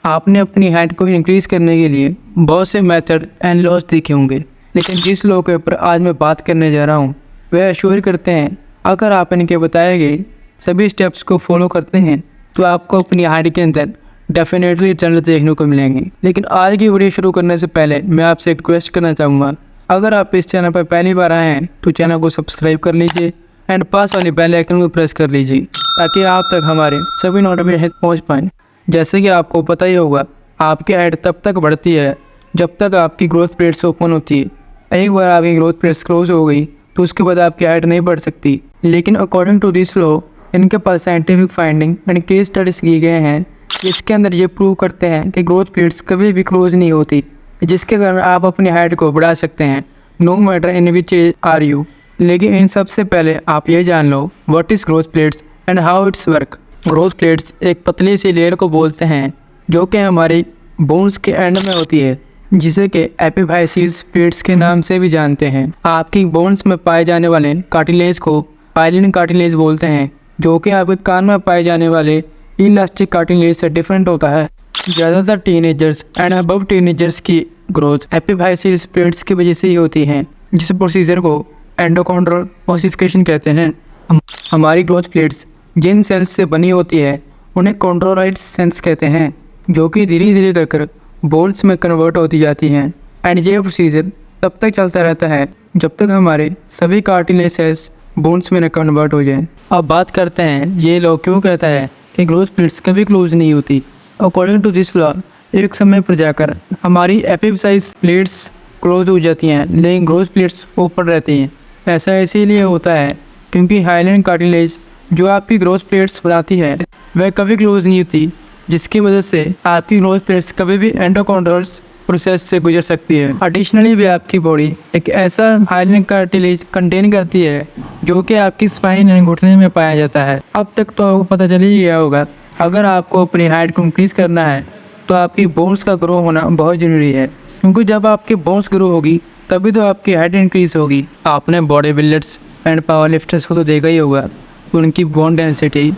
आपने अपनी हाइट को इंक्रीज़ करने के लिए बहुत से मेथड एंड लॉस देखे होंगे, लेकिन जिस लॉ के ऊपर आज मैं बात करने जा रहा हूँ वह एश्योर करते हैं अगर आप इनके बताए गए सभी स्टेप्स को फॉलो करते हैं तो आपको अपनी हाइट के अंदर डेफिनेटली रिजल्ट देखने को मिलेंगे। लेकिन आज की वीडियो शुरू करने से पहले मैं आपसे एक रिक्वेस्ट करना चाहूँगा, अगर आप इस चैनल पर पहली बार आए हैं तो चैनल को सब्सक्राइब कर लीजिए एंड पास वाली बेल आइकन को प्रेस कर लीजिए ताकि आप तक हमारे सभी नोटिफिकेशन पहुँच पाएँ। जैसे कि आपको पता ही होगा, आपकी हाइट तब तक बढ़ती है जब तक आपकी ग्रोथ प्लेट्स ओपन होती है। एक बार आपकी ग्रोथ प्लेट्स क्लोज हो गई तो उसके बाद आपकी हाइट नहीं बढ़ सकती। लेकिन अकॉर्डिंग टू दिस लॉ इनके पास scientific finding and case studies किए गए हैं जिसके अंदर ये प्रूव करते हैं कि ग्रोथ प्लेट्स कभी भी क्लोज नहीं होती, जिसके कारण आप अपनी हाइट को बढ़ा सकते हैं no matter in which age are you. लेकिन इन सबसे पहले आप ये जान लो what is growth plates and how its work. Growth plates एक पतली सी लेयर को बोलते हैं जो कि हमारी बोन्स के एंड में होती है, जिसे कि एपिफाइसिस प्लेट्स के नाम से भी जानते हैं। आपकी बोन्स में पाए जाने वाले कार्टिलेज को पाइलिन कार्टिलेज बोलते हैं, जो कि आपके कान में पाए जाने वाले इलास्टिक कार्टिलेज से डिफरेंट होता है। ज़्यादातर टीनेजर्स एंड अबव टीनेजर्स की ग्रोथ एपिफाइसिस प्लेट्स की वजह से ही होती है, जिस प्रोसीजर को एंडोकॉन्ड्रल ओसिफिकेशन कहते हैं। हमारी ग्रोथ प्लेट्स जिन सेल्स से बनी होती है उन्हें कॉन्ड्रोलाइट सेल्स कहते हैं, जो कि धीरे धीरे कर बोन्स में कन्वर्ट होती जाती हैं। एंड ये प्रोसीजर तब तक चलता रहता है जब तक हमारे सभी कार्टिलेज सेल्स बोन्स में न कन्वर्ट हो जाएं। अब बात करते हैं ये लॉ क्यों कहता है कि ग्रोथ प्लेट्स कभी क्लोज नहीं होती। अकॉर्डिंग टू दिस लॉ एक समय पर जाकर हमारी एपिफाइसिस प्लेट्स क्लोज हो जाती हैं लेकिन ग्रोथ प्लेट्स ओपन रहती हैं। ऐसा इसीलिए होता है क्योंकि हाइलाइन कार्टिलेज जो आपकी ग्रोथ प्लेट्स बनाती है वह कभी क्लोज नहीं होती, जिसकी वजह से आपकी ग्रोथ प्लेट्स कभी भी एंडोकॉन्ड्रल्स प्रोसेस से गुजर सकती है। एडिशनली भी आपकी बॉडी एक ऐसा हाइलाइन कार्टिलेज कंटेन करती है जो कि आपकी स्पाइन एंड घुटने में पाया जाता है। अब तक तो आपको पता चल ही गया होगा, अगर आपको अपनी हाइट को इंक्रीज़ करना है तो आपकी बोन्स का ग्रो होना बहुत ज़रूरी है, क्योंकि जब आपकी बोन्स ग्रो होगी तभी तो आपकी हाइट इंक्रीज़ होगी। आपने body builders and power lifters को तो देखा ही होगा, उनकी बोन डेंसिटी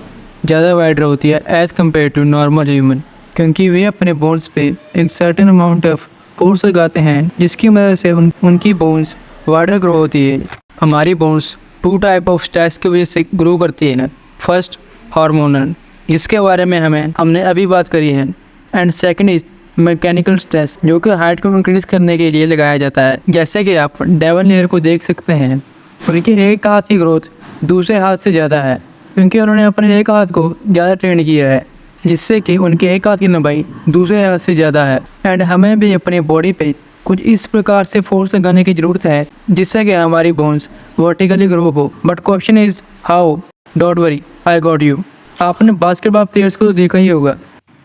ज़्यादा वाइडर होती है as compared to normal human, क्योंकि वे अपने बोन्स पे एक सर्टेन अमाउंट ऑफ फोर्स लगाते हैं जिसकी मदद से उनकी बोन्स वाइडर ग्रो होती है। हमारी बोन्स 2 टाइप ऑफ स्ट्रेस की वजह से ग्रो करती है। फर्स्ट हार्मोनल, जिसके बारे में हमने अभी बात करी है, and second is mechanical stress जो कि हाइट को इंक्रीज़ करने के लिए लगाया जाता है। जैसे कि आप डेवन लेयर को देख सकते हैं, उनके एक हाथ की ग्रोथ दूसरे हाथ से ज़्यादा है क्योंकि उन्होंने अपने एक हाथ को ज़्यादा ट्रेन किया है, जिससे कि उनके एक हाथ की लंबाई दूसरे हाथ से ज़्यादा है। एंड हमें भी अपनी बॉडी पे कुछ इस प्रकार से फोर्स लगाने की ज़रूरत है जिससे कि हमारी बोन्स वर्टिकली ग्रो हो। But question is how. Don't worry, I got you. आपने बास्केटबॉल प्लेयर्स को तो देखा ही होगा,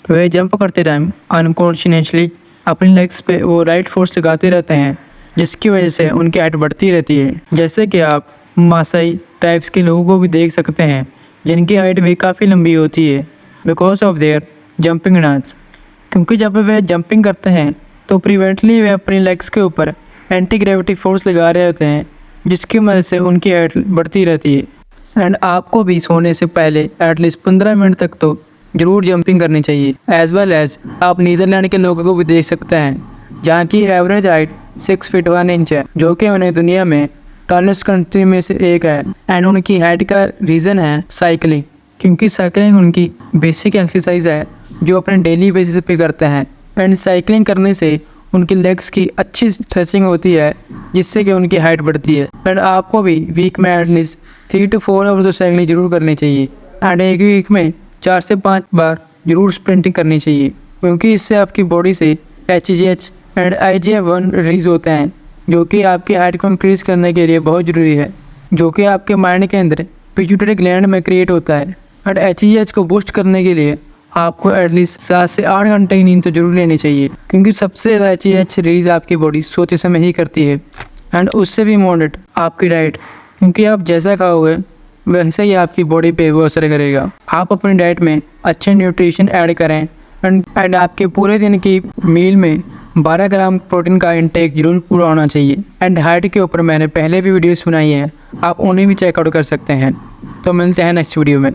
वे जंप करते टाइम अनकॉन्शियसली अपनी लेग्स पे वो राइट फोर्स लगाते रहते हैं, जिसकी वजह से उनकी हाइट बढ़ती रहती है। जैसे कि आप मासाई टाइप्स के लोगों को भी देख सकते हैं जिनकी हाइट भी काफ़ी लंबी होती है because of their jumping dance, क्योंकि जब वे जंपिंग करते हैं तो प्रिवेंटली वे अपनी लेग्स के ऊपर एंटी ग्रेविटी फोर्स लगा रहे होते हैं, जिसकी मदद से उनकी हाइट बढ़ती रहती है। एंड आपको भी सोने से पहले एटलीस्ट 15 मिनट तक तो ज़रूर जंपिंग करनी चाहिए। एज वेल एज आप नीदरलैंड के लोगों को भी देख सकते हैं जहाँ की एवरेज हाइट 6 फीट 1 इंच है, जो कि उन्हें दुनिया में टॉलेस्ट कंट्री में से एक है। एंड उनकी हाइट का रीज़न है साइकिलिंग, क्योंकि साइकिलिंग उनकी बेसिक एक्सरसाइज है जो अपने डेली बेसिस पे करते हैं। एंड साइकिलिंग करने से उनकी लेग्स की अच्छी स्ट्रेचिंग होती है जिससे कि उनकी हाइट बढ़ती है। एंड आपको भी वीक में at least 3 to 4 hours of cycling जरूर करनी चाहिए। एंड एक वीक में 4 से 5 बार जरूर स्प्रिंटिंग करनी चाहिए, क्योंकि इससे आपकी बॉडी से HGH एंड IGF-1 रिलीज होते हैं जो कि आपकी हाइट को इंक्रीज़ करने के लिए बहुत ज़रूरी है, जो कि आपके माइंड के अंदर पिट्यूटरी ग्लैंड में क्रिएट होता है। और HGH को बूस्ट करने के लिए आपको एटलीस्ट 7 से 8 घंटे की नींद तो जरूर लेनी चाहिए, क्योंकि सबसे ज़्यादा HGH रिलीज आपकी बॉडी सोते समय ही करती है। एंड उससे भी इम्पोर्टेंट आपकी डाइट, क्योंकि आप जैसा खाओगे वैसे ही आपकी बॉडी पे वो असर करेगा। आप अपनी डाइट में अच्छे न्यूट्रिशन ऐड करें एंड आपके पूरे दिन की मील में 12 ग्राम प्रोटीन का इंटेक जरूर पूरा होना चाहिए। एंड हाइट के ऊपर मैंने पहले भी वीडियोस बनाई हैं, आप उन्हें भी चेकआउट कर सकते हैं। तो मिलते हैं नेक्स्ट वीडियो में।